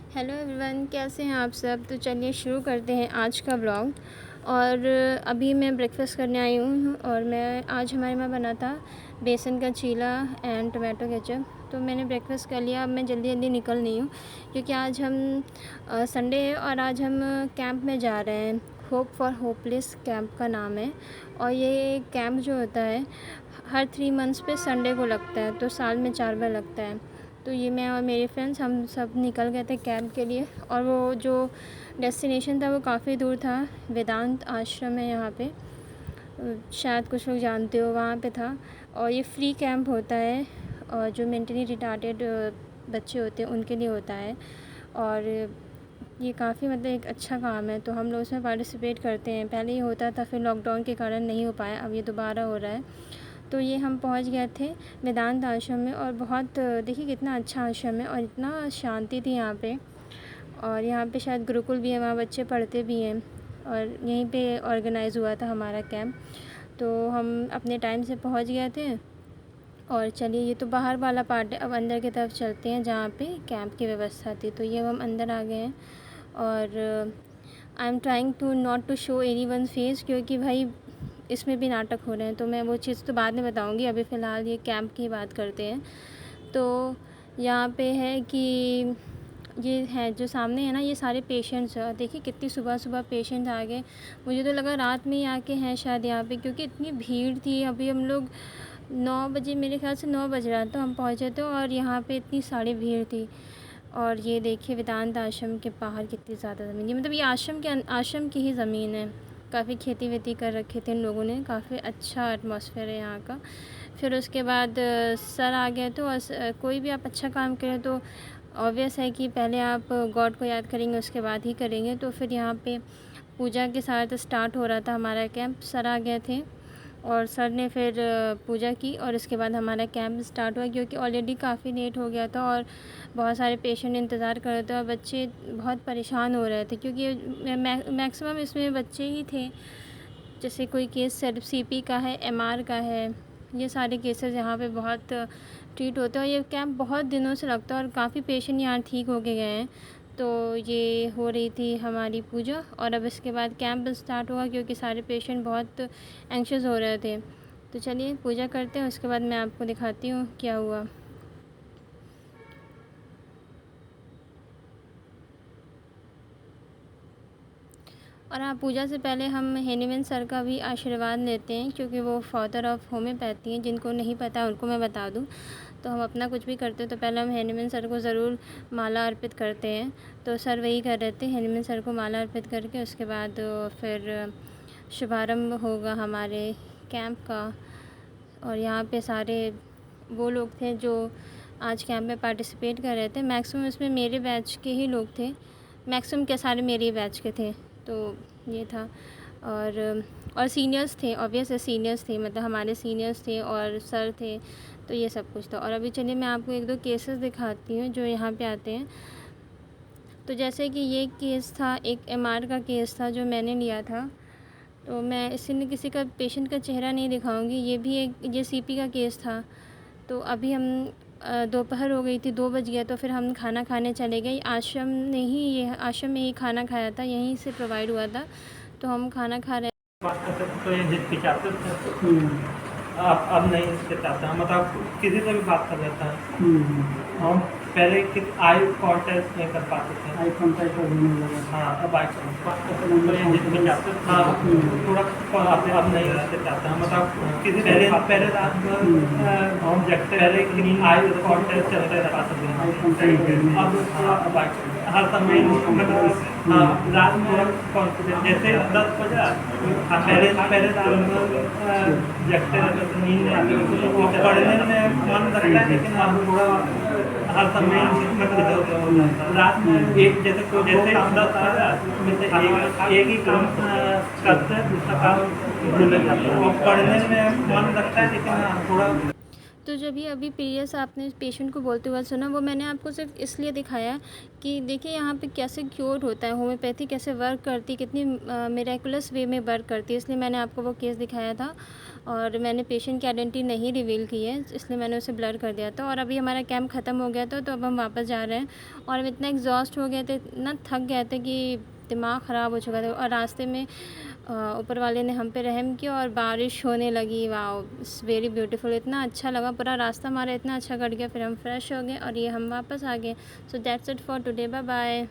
Hello everyone, कैसे हैं आप सब। तो चलिए शुरू करते हैं आज का व्लॉग। और अभी मैं ब्रेकफास्ट करने आई हूँ और मैं आज हमारे यहाँ बना था बेसन का चीला एंड टोमेटो केचप। तो मैंने ब्रेकफास्ट कर लिया। अब मैं जल्दी जल्दी निकल रही हूँ क्योंकि आज हम संडे है और आज हम कैंप में जा रहे हैं। होप फॉर होपलेस कैंप का नाम है। और ये कैंप जो होता है हर 3 मंथ्स पे संडे को लगता है, तो साल में 4 बार लगता है। तो ये मैं और मेरे फ्रेंड्स हम सब निकल गए थे कैंप के लिए। और वो जो डेस्टिनेशन था वो काफ़ी दूर था। वेदांत आश्रम है यहाँ पे, शायद कुछ लोग जानते हो, वहाँ पे था। और ये फ्री कैंप होता है और जो मेंटली रिटार्टेड बच्चे होते हैं उनके लिए होता है। और ये काफ़ी मतलब एक अच्छा काम है, तो हम लोग उसमें पार्टिसिपेट करते हैं। पहले ये होता था, फिर लॉकडाउन के कारण नहीं हो पाया, अब ये दोबारा हो रहा है। तो ये हम पहुंच गए थे वेदांत आश्रम में। और बहुत देखिए कितना अच्छा आश्रम है और इतना शांति थी यहाँ पे। और यहाँ पे शायद गुरुकुल भी है, वहाँ बच्चे पढ़ते भी हैं। और यहीं पे ऑर्गेनाइज़ हुआ था हमारा कैंप। तो हम अपने टाइम से पहुँच गए थे। और चलिए, ये तो बाहर वाला पार्ट है, अब अंदर की तरफ चलते हैं जहाँ पे कैंप की व्यवस्था थी। तो ये हम अंदर आ गए हैं। और I am trying to not to show any one face, क्योंकि भाई इसमें भी नाटक हो रहे हैं। तो मैं वो चीज़ तो बाद में बताऊंगी, अभी फ़िलहाल ये कैंप की बात करते हैं। तो यहाँ पे है कि ये है जो सामने है ना, ये सारे पेशेंट्स हैं। देखिए कितनी सुबह सुबह पेशेंट आ गए। मुझे तो लगा रात में ही आके हैं शायद यहाँ पे, क्योंकि इतनी भीड़ थी। अभी हम लोग 9 बजे, मेरे ख्याल से 9 बज रहा था हम पहुँचे थे, और यहाँ पे इतनी सारी भीड़ थी। और ये देखिए वेदांत आश्रम के बाहर कितनी ज़्यादा ज़मीन है, मतलब ये आश्रम की ही ज़मीन है। काफ़ी खेती वेती कर रखे थे इन लोगों ने, काफ़ी अच्छा एटमॉस्फेयर है यहाँ का। फिर उसके बाद सर आ गए। तो कोई भी आप अच्छा काम करें तो ऑब्वियस है कि पहले आप गॉड को याद करेंगे, उसके बाद ही करेंगे। तो फिर यहाँ पे पूजा के साथ स्टार्ट हो रहा था हमारा कैंप। सर आ गए थे और सर ने फिर पूजा की और उसके बाद हमारा कैंप स्टार्ट हुआ, क्योंकि ऑलरेडी काफ़ी लेट हो गया था और बहुत सारे पेशेंट इंतज़ार कर रहे थे और बच्चे बहुत परेशान हो रहे थे, क्योंकि मैक्सिमम इसमें बच्चे ही थे। जैसे कोई केस सिर्फ सीपी का है, एमआर का है, ये सारे केसेस यहाँ पे बहुत ट्रीट होते हैं। और ये कैंप बहुत दिनों से लगता है और काफ़ी पेशेंट यहाँ ठीक हो के गए हैं। तो ये हो रही थी हमारी पूजा और अब इसके बाद कैंप स्टार्ट हुआ, क्योंकि सारे पेशेंट बहुत एंक्शस हो रहे थे। तो चलिए पूजा करते हैं, उसके बाद मैं आपको दिखाती हूँ क्या हुआ। और हाँ, पूजा से पहले हम हेनीमैन सर का भी आशीर्वाद लेते हैं, क्योंकि वो फादर ऑफ होम्योपैथी हैं। जिनको नहीं पता उनको मैं बता दूँ, तो हम अपना कुछ भी करते हैं तो पहले हम हेनीमैन सर को ज़रूर माला अर्पित करते हैं। तो सर वही कर रहे थे, हेनीमैन सर को माला अर्पित करके उसके बाद फिर शुभारंभ होगा हमारे कैंप का। और यहाँ पे सारे वो लोग थे जो आज कैंप में पार्टिसिपेट कर रहे थे। मैक्सिमम इसमें मेरे बैच के ही लोग थे, मैक्सिमम क्या सारे मेरे ही बैच के थे। तो ये था। और सीनियर्स थे, ऑब्वियस सीनियर्स थे, मतलब हमारे सीनियर्स थे और सर थे। तो ये सब कुछ था। और अभी चलिए मैं आपको 1-2 केसेस दिखाती हूँ जो यहाँ पे आते हैं। तो जैसे कि ये केस था, एक एमआर का केस था जो मैंने लिया था। तो मैं इसलिए किसी का पेशेंट का चेहरा नहीं दिखाऊंगी। ये सीपी का केस था। तो अभी हम दोपहर हो गई थी, 2 बज गया, तो फिर हम खाना खाने चले गए। आश्रम में ही खाना खाया था, यहीं से प्रोवाइड हुआ था। तो हम खाना खा रहे। बात करते थे तो ये हिचकिचाते थे। अब नहीं हिचकिचाता, मतलब किसी से भी बात कर लेता है। हम पहले आई कांटेक्ट नहीं कर पाते थे। आई कांटेक्ट करने लगा। हाँ, अब आई कांटेक्ट तो ये हिचकिचाते था थोड़ा। अब नहीं हिचकिचाता, मतलब किसी पहले रात में हम जगते पहले कि आई कांटेक्ट चलते रहता था। अब आई हर समय मतलब हाँ, रात में कॉन्फिडेंस जैसे 10 बजा पहले रात में जगते रहते थे, नींद नहीं आती थी। वो पढ़ने में मन लगता है, लेकिन अब थोड़ा हर समय मतलब रात में जैसे 10 बजा एक ही काम करते हैं, दूसरा काम भूल जाते हैं। वो पढ़ने में मन लगता है, लेकिन थोड़ा तो जब ये अभी प्रीवियस आपने पेशेंट को बोलते हुए सुना, वो मैंने आपको सिर्फ इसलिए दिखाया कि देखिए यहाँ पे कैसे क्योर होता है, होम्योपैथी कैसे वर्क करती है, कितनी मिरेकुलस वे में वर्क करती है, इसलिए मैंने आपको वो केस दिखाया था। और मैंने पेशेंट की आइडेंटिटी नहीं रिवील की है, इसलिए मैंने उसे ब्लर कर दिया था। और अभी हमारा कैंप ख़त्म हो गया था, तो अब हम वापस जा रहे हैं। और हम इतना एग्जॉस्ट हो गए थे, इतना थक गए थे कि दिमाग ख़राब हो चुका था। और रास्ते में ऊपर वाले ने हम पे रहम किया और बारिश होने लगी। Wow, it's very beautiful. इतना अच्छा लगा, पूरा रास्ता हमारा इतना अच्छा कट गया। फिर हम फ्रेश हो गए और ये हम वापस आ गए। So that's it for today, bye bye.